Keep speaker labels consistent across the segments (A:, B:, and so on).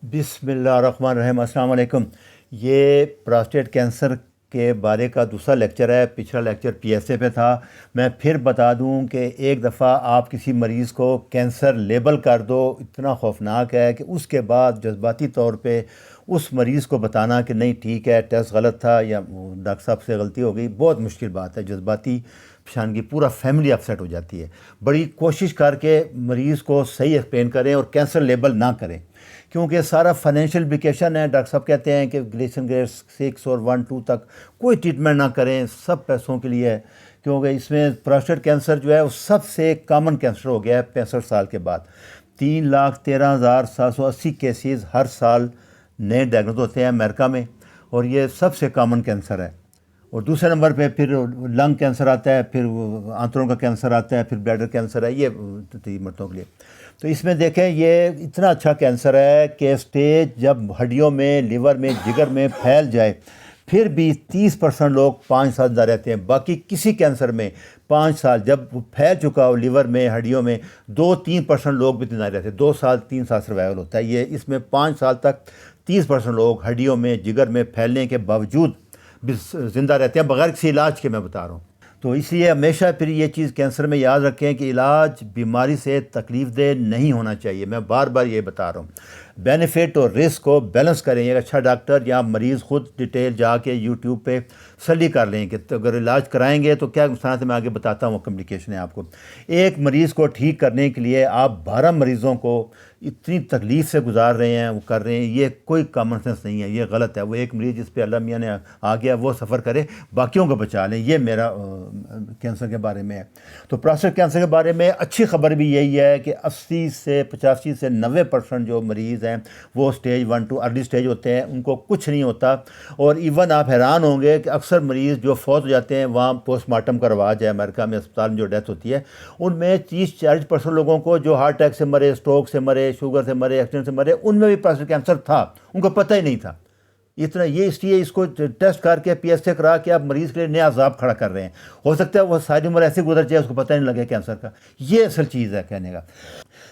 A: بسم اللہ الرحمن الرحیم۔ السلام علیکم۔ یہ پراسٹیٹ کینسر کے بارے کا دوسرا لیکچر ہے۔ پچھلا لیکچر پی ایس اے پہ تھا۔ میں پھر بتا دوں کہ ایک دفعہ آپ کسی مریض کو کینسر لیبل کر دو، اتنا خوفناک ہے کہ اس کے بعد جذباتی طور پہ اس مریض کو بتانا کہ نہیں ٹھیک ہے ٹیسٹ غلط تھا یا ڈاکٹر صاحب سے غلطی ہو گئی، بہت مشکل بات ہے۔ جذباتی پیشانگی پورا فیملی اپسیٹ ہو جاتی ہے۔ بڑی کوشش کر کے مریض کو صحیح ایکسپلین کریں اور کینسر لیبل نہ کریں، کیونکہ سارا فائنینشیل امپلیکیشن ہے۔ ڈاکٹر صاحب کہتے ہیں کہ گلیسن گریڈ 6 اور 1 2 تک کوئی ٹریٹمنٹ نہ کریں، سب پیسوں کے لیے ہے، کیونکہ اس میں پروسٹیٹ کینسر جو ہے وہ سب سے کامن کینسر ہو گیا ہے 65 سال کے بعد۔ 3,13,780 کیسز ہر سال نئے ڈائگنوز ہوتے ہیں امریکہ میں، اور یہ سب سے کامن کینسر ہے۔ اور دوسرے نمبر پہ پھر لنگ کینسر آتا ہے، پھر آنتڑوں کا کینسر آتا ہے، پھر بلیڈر کینسر ہے، یہ 3 مرتبوں کے لیے۔ تو اس میں دیکھیں یہ اتنا اچھا کینسر ہے کہ سٹیج جب ہڈیوں میں، لیور میں، جگر میں پھیل جائے پھر بھی 30% لوگ 5 سال زندہ رہتے ہیں۔ باقی کسی کینسر میں 5 سال، جب پھیل چکا ہو لیور میں، ہڈیوں میں، 2-3% لوگ بھی زندہ رہتے ہیں، 2 سال 3 سال سروائیول ہوتا ہے۔ یہ اس میں 5 سال تک 30% لوگ ہڈیوں میں، جگر میں پھیلنے کے باوجود بھی زندہ رہتے ہیں بغیر کسی علاج کے، میں بتا رہا ہوں۔ تو اس لیے ہمیشہ پھر یہ چیز کینسر میں یاد رکھیں کہ علاج بیماری سے تکلیف دہ نہیں ہونا چاہیے۔ میں بار بار یہ بتا رہا ہوں، بینیفٹ اور رسک کو بیلنس کریں۔ ایک اچھا ڈاکٹر یا مریض خود ڈیٹیل جا کے یوٹیوب پہ سٹڈی کر لیں کہ اگر علاج کرائیں گے تو کیا نقصانات ہیں، میں آگے بتاتا ہوں، کمپلیکیشن ہے آپ کو۔ ایک مریض کو ٹھیک کرنے کے لیے آپ 12 مریضوں کو اتنی تکلیف سے گزار رہے ہیں، وہ کر رہے ہیں، یہ کوئی کامن سینس نہیں ہے، یہ غلط ہے۔ وہ ایک مریض جس پہ اللہ میاں نے آ گیا وہ سفر کرے، باقیوں کو بچا لیں، یہ میرا کینسر کے بارے میں ہے۔ تو پراسٹیٹ کینسر کے بارے میں اچھی خبر بھی یہی ہے کہ 80 سے 85 سے 90% جو مریض ہیں وہ سٹیج 1 2 ارلی سٹیج ہوتے ہیں، ان کو کچھ نہیں ہوتا۔ اور ایون آپ حیران ہوں گے کہ اکثر مریض جو فوت ہو جاتے ہیں، وہاں پوسٹ مارٹم کا رواج ہے امریکہ میں، اسپتال میں جو ڈیتھ ہوتی ہے ان میں 30-40% لوگوں کو جو ہارٹ اٹیک سے مرے، اسٹروک سے مرے، شوگر سے مرے، ایکسیڈنٹ سے مرے، ان میں بھی پراسٹیٹ کینسر تھا، ان کو پتہ ہی نہیں تھا اتنا۔ یہ اس لیے اس کو ٹیسٹ کر کے پی ایس اے کرا کے آپ مریض کے لیے نیا عذاب کھڑا کر رہے ہیں۔ ہو سکتا ہے وہ ساری عمر ایسے گزر جائے اس کو پتہ نہیں لگے کینسر کا۔ یہ اصل چیز ہے کہنے کا۔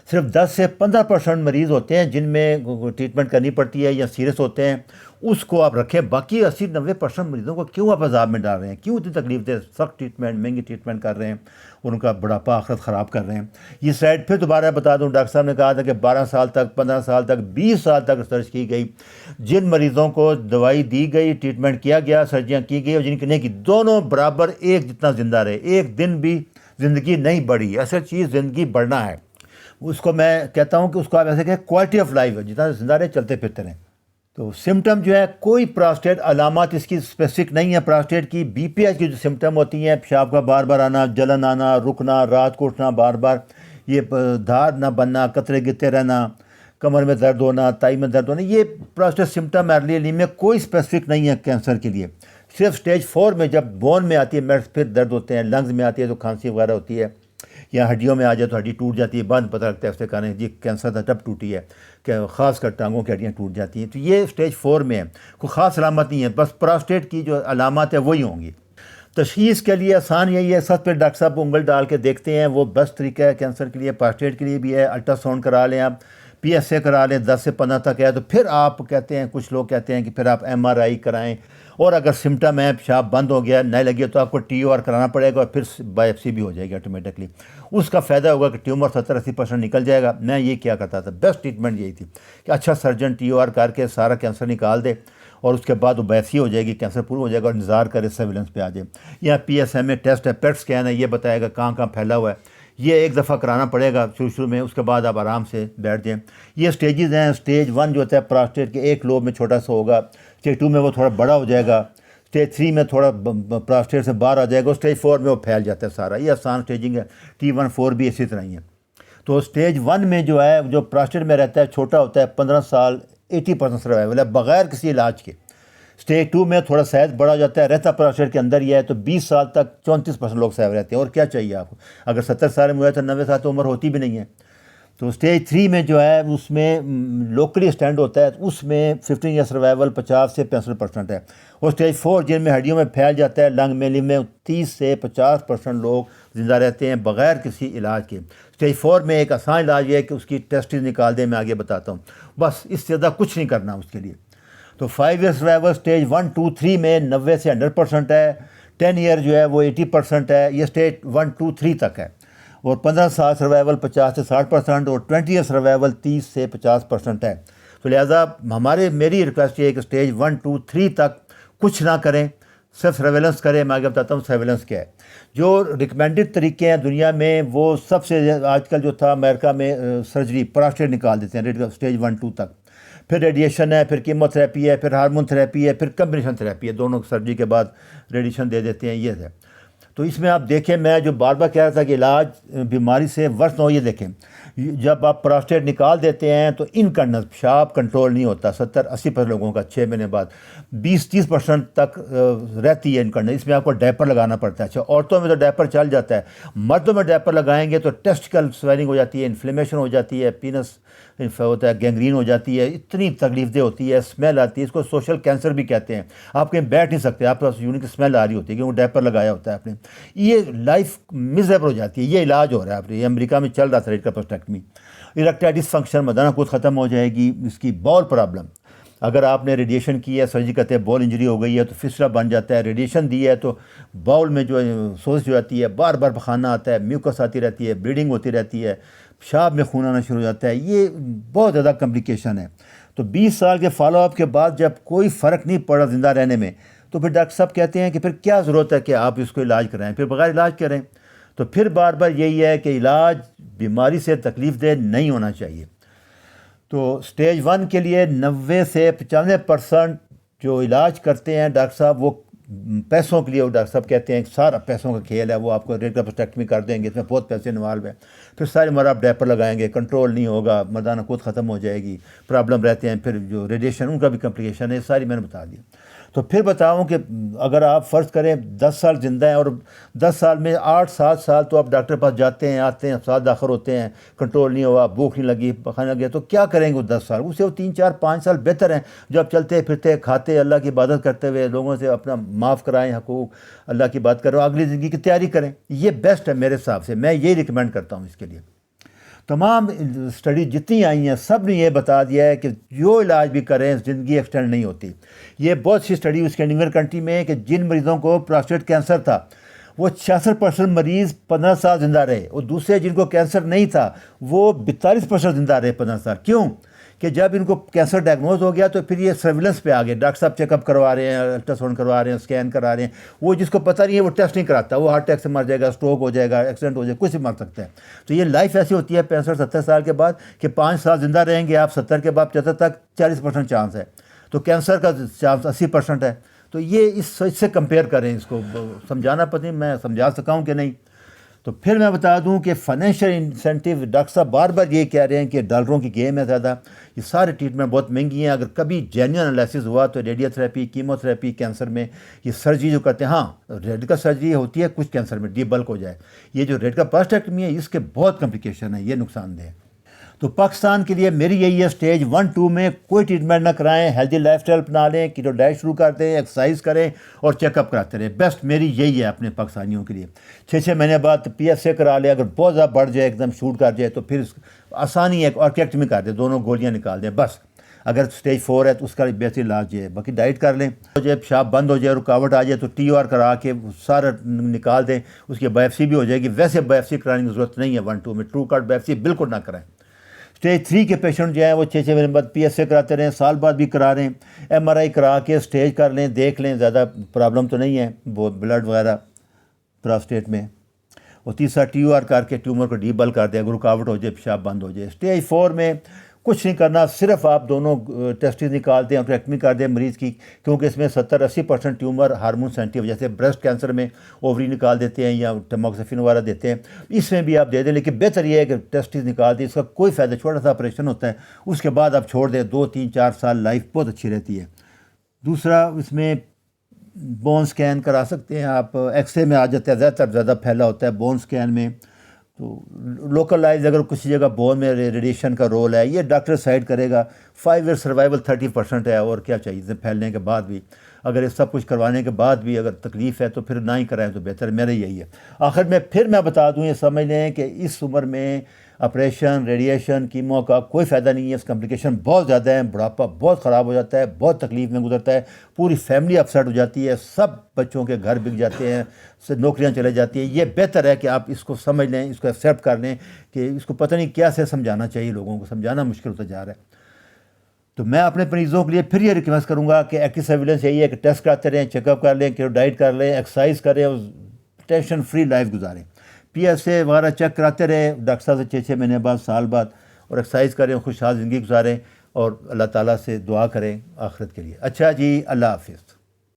A: صرف 10 سے 15% مریض ہوتے ہیں جن میں ٹریٹمنٹ کرنی پڑتی ہے یا سیریس ہوتے ہیں، اس کو آپ رکھیں۔ باقی 80-90% مریضوں کو کیوں آپ عذاب میں ڈال رہے ہیں، کیوں اتنی تکلیف دے، سخت ٹریٹمنٹ، مہنگی ٹریٹمنٹ کر رہے ہیں اور ان کا بڑھاپا آخرت خراب کر رہے ہیں۔ یہ سلائڈ پھر دوبارہ بتا دوں، ڈاکٹر صاحب نے کہا تھا کہ 12 سال تک، 15 سال تک، 20 سال تک ریسرچ کی گئی، جن مریضوں کو دوائی دی گئی، ٹریٹمنٹ کیا گیا، سرجریاں کی گئی، اور جن کی نہیں کی، دونوں برابر ایک جتنا زندہ رہے، ایک دن بھی زندگی نہیں بڑھی۔ اصل چیز زندگی بڑھنا ہے، اس کو میں کہتا ہوں کہ اس کو آپ ایسے کہیں کوالٹی آف لائف ہے، جتنا زندہ رہے، چلتے پھرتے رہیں۔ تو سمٹم جو ہے، کوئی پراسٹیٹ علامات اس کی اسپیسفک نہیں ہے۔ پراسٹیٹ کی بی پی ایچ کی جو سمٹم ہوتی ہیں، پیشاب کا بار بار آنا، جلن آنا، رکنا، رات کو اٹھنا بار بار، یہ دھار نہ بننا، قطرے گرتے رہنا، کمر میں درد ہونا، تائی میں درد ہونا، یہ پراسٹیٹ سمٹم ارلی ایج میں کوئی اسپیسفک نہیں ہے کینسر کے لیے۔ صرف سٹیج 4 میں جب بون میں آتی ہے میٹس، پھر درد ہوتے ہیں، لنگز میں آتی ہے تو کھانسی وغیرہ ہوتی ہے، یا ہڈیوں میں آ جائے تو ہڈی ٹوٹ جاتی ہے، بعد پتہ لگتا ہے اس سے کہنے جی کینسر تھا تب ٹوٹی ہے، کہ خاص کر ٹانگوں کی ہڈیاں ٹوٹ جاتی ہیں۔ تو یہ سٹیج 4 میں ہے، کوئی خاص علامت نہیں ہے، بس پراسٹیٹ کی جو علامات ہے وہی ہوں گی۔ تشخیص کے لیے آسان یہی ہے، سب پہ ڈاکٹر صاحب انگل ڈال کے دیکھتے ہیں، وہ بیسٹ طریقہ ہے کینسر کے لیے، پراسٹیٹ کے لیے بھی ہے۔ الٹرا ساؤنڈ کرا لیں آپ، پی ایس اے کرا لیں، 10 سے 15 تک ہے تو پھر آپ کہتے ہیں، کچھ لوگ کہتے ہیں کہ پھر آپ ایم آر آئی کرائیں، اور اگر سمٹم ہے، پیشاب بند ہو گیا، نہیں لگی تو آپ کو ٹی او آر کرانا پڑے گا، اور پھر بایوپسی بھی ہو جائے گی آٹومیٹکلی۔ اس کا فائدہ ہوگا کہ ٹیومر 70-80% نکل جائے گا۔ میں یہ کیا کرتا تھا، بیسٹ ٹریٹمنٹ یہی تھی کہ اچھا سرجن ٹی او آر کر کے سارا کینسر نکال دے، اور اس کے بعد وہ بایوپسی ہو جائے گی، کینسر پورا ہو جائے گا، اور انتظار کرے سرویلنس پہ آ جائے۔ یا P S M A test ہے، پیٹ اسکین ہے، یہ بتائے گا کہاں کہاں پھیلا ہوا ہے۔ یہ ایک دفعہ کرانا پڑے گا شروع میں، اس کے بعد آپ آرام سے بیٹھ جائیں۔ یہ سٹیجز ہیں۔ سٹیج 1 جو ہوتا ہے پراسٹیٹ کے، ایک لوب میں چھوٹا سا ہوگا، سٹیج 2 میں وہ تھوڑا بڑا ہو جائے گا، سٹیج 3 میں تھوڑا پراسٹیٹ سے باہر آ جائے گا، سٹیج 4 میں وہ پھیل جاتا ہے سارا۔ یہ آسان سٹیجنگ ہے، T1 4 بھی اسی طرح ہی ہے۔ تو سٹیج 1 میں جو ہے، جو پراسٹیٹ میں رہتا ہے، چھوٹا ہوتا ہے، 15 سال 80% سروائیول ہے بغیر کسی علاج کے۔ سٹیج 2 میں تھوڑا سائز بڑا ہو جاتا ہے، رہتا پراسٹیٹ کے اندر ہی ہے، تو 20 سال تک 34% لوگ سیو رہتے ہیں، اور کیا چاہیے آپ کو؟ اگر 70 سال میں ہوا ہے تو 90 سال تو عمر ہوتی بھی نہیں ہے۔ تو اسٹیج 3 میں جو ہے اس میں لوکلی اسٹینڈ ہوتا ہے، اس میں 15 ایئر سروائیول 50 سے 65% ہے، اور اسٹیج 4 جن میں ہڈیوں میں پھیل جاتا ہے لنگ میلی میں 30 سے 50% لوگ زندہ رہتے ہیں بغیر کسی علاج کے۔ اسٹیج 4 میں ایک آسان علاج یہ ہے کہ اس کی ٹیسٹز نکال دیں، میں آگے بتاتا ہوں، بس اس سے زیادہ کچھ نہیں کرنا اس کے لیے۔ تو 5 ایئر سروائیول اسٹیج 1 2 3 میں 90 سے 100% ہے، 10 ایئر جو ہے وہ 80% ہے، یہ اسٹیج 1 2 3 تک ہے، اور 15 سال سروائیول 50 سے 60%، اور 20 ایئر سروائیول 30 سے 50% ہے۔ تو لہٰذا میری ریکویسٹ یہ ہے کہ اسٹیج 1 2 3 تک کچھ نہ کریں، صرف سرویلنس کریں۔ میں آگے بتاتا ہوں سرویلنس کیا ہے۔ جو ریکمینڈڈ طریقے ہیں دنیا میں، وہ سب سے آج کل جو تھا امریکہ میں سرجری، پراسٹیٹ نکال دیتے ہیں اسٹیج 1 2 تک، پھر ریڈیشن ہے، پھر کیمو تھراپی ہے، پھر ہارمون تھراپی ہے، پھر کمبینیشن تھراپی ہے، دونوں سرجری کے بعد ریڈیشن دے دیتے ہیں، یہ ہے۔ تو اس میں آپ دیکھیں، میں جو بار بار کہہ رہا تھا کہ علاج بیماری سے ورس نہ ہو، یہ دیکھیں جب آپ پراسٹیٹ نکال دیتے ہیں تو ان کا پیشاب کنٹرول نہیں ہوتا، 70-80% لوگوں کا 6 مہینے بعد 20-30% تک رہتی ہے ان کا، اس میں آپ کو ڈائپر لگانا پڑتا ہے۔ اچھا، عورتوں میں تو ڈائپر چل جاتا ہے، مردوں میں ڈائپر لگائیں گے تو ٹیسٹیکل سویلنگ ہو جاتی ہے، انفلیمیشن ہو جاتی ہے، پینس ہوتا ہے، گینگرین ہو جاتی ہے، اتنی تکلیف دہ ہوتی ہے، اسمیل آتی ہے، اس کو سوشل کینسر بھی کہتے ہیں۔ آپ کہیں بیٹھ نہیں سکتے، آپ کے پاس یونیک اسمیل آ رہی ہوتی ہے کیونکہ وہ ڈائپر لگایا ہوتا ہے آپ نے، یہ لائف میزریبل ہو جاتی ہے۔ یہ علاج ہو رہا ہے آپ نے، یہ امریکہ میں چل رہا تھا ریڈ کا پروسٹیکٹمی۔ اریکٹائل ڈسفنکشن مدانہ قوت ختم ہو جائے گی، اس کی بال پرابلم، اگر آپ نے ریڈیشن کی ہے، سرجری کرتے ہیں، بال انجری ہو گئی ہے تو فسٹلا بن جاتا ہے، ریڈیشن دی ہے تو باؤل میں جو سوزش ہو جاتی ہے، بار بار پخانہ آتا ہے، میوکس آتی رہتی ہے، بلیڈنگ ہوتی رہتی ہے، پیشاب میں خون آنا شروع ہو جاتا ہے، یہ بہت زیادہ کمپلیکیشن ہے۔ تو 20 سال کے فالو اپ کے بعد جب کوئی فرق نہیں پڑا زندہ رہنے میں، تو پھر ڈاکٹر صاحب کہتے ہیں کہ پھر کیا ضرورت ہے کہ آپ اس کو علاج کرائیں، پھر بغیر علاج کریں۔ تو پھر بار بار یہی ہے کہ علاج بیماری سے تکلیف دہ نہیں ہونا چاہیے۔ تو اسٹیج 1 کے لیے 90 سے 95% جو علاج کرتے ہیں ڈاکٹر صاحب، وہ پیسوں کے لیے، وہ ڈاکٹر صاحب کہتے ہیں سارا پیسوں کا کھیل ہے، وہ آپ کو ریڈیکل پروسٹیکٹمی کر دیں گے، اس میں بہت پیسے انوالو ہیں، پھر ساری عمر آپ ڈائپر لگائیں گے، کنٹرول نہیں ہوگا، مردانہ قوت ختم ہو جائے گی، پرابلم رہتے ہیں، پھر جو ریڈیشن ان کا بھی کمپلیکیشن ہے، ساری میں نے بتا دی۔ تو پھر بتاؤں کہ اگر آپ فرض کریں 10 سال زندہ ہیں اور 10 سال میں 8-7 سال تو آپ ڈاکٹر پاس جاتے ہیں، آتے ہیں، اسپتال داخل ہوتے ہیں، کنٹرول نہیں ہوا، بھوک نہیں لگی، پخانے لگے، تو کیا کریں گے وہ 10 سال؟ اس سے وہ 3-4-5 سال بہتر ہیں جو آپ چلتے پھرتے کھاتے اللہ کی عبادت کرتے ہوئے لوگوں سے اپنا معاف کرائیں حقوق، اللہ کی بات کرو، اگلی زندگی کی تیاری کریں۔ یہ بیسٹ ہے میرے حساب سے، میں یہ ریکمینڈ کرتا ہوں اس کے لیے۔ تمام اسٹڈی جتنی آئی ہیں سب نے یہ بتا دیا ہے کہ جو علاج بھی کریں زندگی ایکسٹینڈ نہیں ہوتی۔ یہ بہت سی اسٹڈی اسکینڈینیوین کنٹری میں کہ جن مریضوں کو پراسٹیٹ کینسر تھا وہ 66% مریض 15 سال زندہ رہے، اور دوسرے جن کو کینسر نہیں تھا وہ 42% زندہ رہے 15 سال۔ کیوں؟ کہ جب ان کو کینسر ڈائگنوز ہو گیا تو پھر یہ سرویلنس پہ آ گئے، ڈاکٹر صاحب چیک اپ کروا رہے ہیں، الٹرا ساؤنڈ کروا رہے ہیں، اسکین کرا رہے ہیں، وہ جس کو پتہ نہیں ہے وہ ٹیسٹ نہیں کراتا، وہ ہارٹ اٹیک سے مر جائے گا، اسٹروک ہو جائے گا، ایکسیڈنٹ ہو جائے گا، کچھ بھی مر سکتا ہے۔ تو یہ لائف ایسی ہوتی ہے 65-70 سال کے بعد کہ 5 سال زندہ رہیں گے آپ، 70 کے بعد 75 تک 40% چانس ہے، تو کینسر کا چانس 80% ہے۔ تو یہ اس سے کمپیئر کریں، اس کو سمجھانا پتہ نہیں میں سمجھا سکا ہوں کہ نہیں۔ تو پھر میں بتا دوں کہ فائنینشیل انسینٹیو، ڈاکٹر صاحب بار بار یہ کہہ رہے ہیں کہ ڈالروں کی گیم ہے زیادہ، یہ سارے ٹریٹمنٹ بہت مہنگی ہیں، اگر کبھی جینیون انالیسس ہوا تو radio therapy, chemo therapy, cancer میں یہ سرجری جو کرتے ہیں، ہاں ریڈیکل سرجری ہوتی ہے کچھ کینسر میں ڈی بلک ہو جائے، یہ جو ریڈیکل پروسٹیکٹمی ہے اس کے بہت کمپلیکیشن ہے، یہ نقصان دہ ہے۔ تو پاکستان کے لیے میری یہی ہے، اسٹیج 1-2 میں کوئی ٹریٹمنٹ نہ کرائیں، ہیلدی لائف اسٹائل اپنا لیں، کیٹو ڈائٹ شروع کر دیں، ایکسرسائز کریں اور چیک اپ کراتے رہیں، بیسٹ میری یہی ہے اپنے پاکستانیوں کے لیے۔ 6 مہینے بعد پی ایف سے کرا لیں، اگر بہت زیادہ بڑھ جائے ایک دم شوٹ کر جائے تو پھر آسانی ہے آرکیکٹمی کر دیں، دونوں گولیاں نکال دیں بس۔ اگر اسٹیج 4 ہے تو اس کا بہترین علاج ہے، باقی ڈائٹ کر لیں، ہو جائے پیشاب بند ہو جائے، رکاوٹ آ جائے تو ٹی او آر کرا کے سارا نکال دیں، اس کی بایوپسی بھی ہو جائے گی۔ ویسے بایوپسی کرانے کی ضرورت نہیں ہے 1-2 میں، ٹرو کٹ بایوپسی بالکل نہ کرائیں۔ اسٹیج 3 کے پیشنٹ جو ہیں وہ 6 مہینے بعد پی ایس اے کراتے رہیں، سال بعد بھی کرا رہے ہیں، ایم آر آئی کرا کے اسٹیج کر لیں، دیکھ لیں زیادہ پرابلم تو نہیں ہے وہ بلڈ وغیرہ پراسٹیٹ میں، اور تیسرا ٹی او آر کر کے ٹیومر کو ڈی بل کر دیں، اگر رکاوٹ ہو جائے پیشاب بند ہو جائے۔ اسٹیج 4 میں کچھ نہیں کرنا، صرف آپ دونوں ٹیسٹز نکال دیں، اپریکٹمی کر دیں مریض کی، کیونکہ اس میں 70-80% ٹیومر ہارمون سینسٹیو، جیسے بریسٹ کینسر میں اووری نکال دیتے ہیں یا ٹیموکسیفن وغیرہ دیتے ہیں، اس میں بھی آپ دے دیں، لیکن بہتر یہ ہے کہ ٹیسٹز نکال دیں، اس کا کوئی فائدہ، چھوٹا سا آپریشن ہوتا ہے، اس کے بعد آپ چھوڑ دیں، 2-3-4 سال لائف بہت اچھی رہتی ہے۔ دوسرا اس میں بون سکین کرا سکتے ہیں آپ، ایکس رے میں آ جاتا ہے، زیادہ پھیلا ہوتا ہے بون سکین میں، تو لوکلائز اگر کسی جگہ بون میں ریڈیشن کا رول ہے یہ ڈاکٹر سائڈ کرے گا. 5 ایئر سروائیول 30% ہے، اور کیا چاہیے پھیلنے کے بعد بھی. اگر یہ سب کچھ کروانے کے بعد بھی اگر تکلیف ہے تو پھر نہ ہی کرائیں تو بہتر ہے. میرا یہی ہے. آخر میں پھر میں بتا دوں، یہ سمجھ لیں کہ اس عمر میں آپریشن، ریڈیشن، کیمو کا کوئی فائدہ نہیں ہے. اس کمپلیکیشن بہت زیادہ ہیں، بڑھاپا بہت خراب ہو جاتا ہے، بہت تکلیف میں گزرتا ہے، پوری فیملی اپسیٹ ہو جاتی ہے، سب بچوں کے گھر بک جاتے ہیں، نوکریاں چلے جاتی ہیں. یہ بہتر ہے کہ آپ اس کو سمجھ لیں، اس کو ایکسیپٹ کر لیں کہ اس کو پتہ نہیں کیا سے سمجھانا چاہیے. لوگوں کو سمجھانا مشکل ہوتا جا رہا ہے. تو میں اپنے مریضوں کے لیے پھر یہ ریکویسٹ کروں گا کہ ایکٹیو سرویلنس یہی ہے کہ ٹیسٹ کراتے رہیں، چیک اپ کر لیں، کہ ڈائٹ کر لیں، ایکسرسائز کریں اور ٹینشن فری لائف گزاریں. پی ایس اے وغیرہ چیک کراتے رہیں ڈاکٹر صاحب سے 6 مہینے بعد، سال بعد، اور ایکسرسائز کریں، خوشحال زندگی گزاریں، اور اللہ تعالیٰ سے دعا کریں آخرت کے لیے. اچھا جی، اللہ حافظ.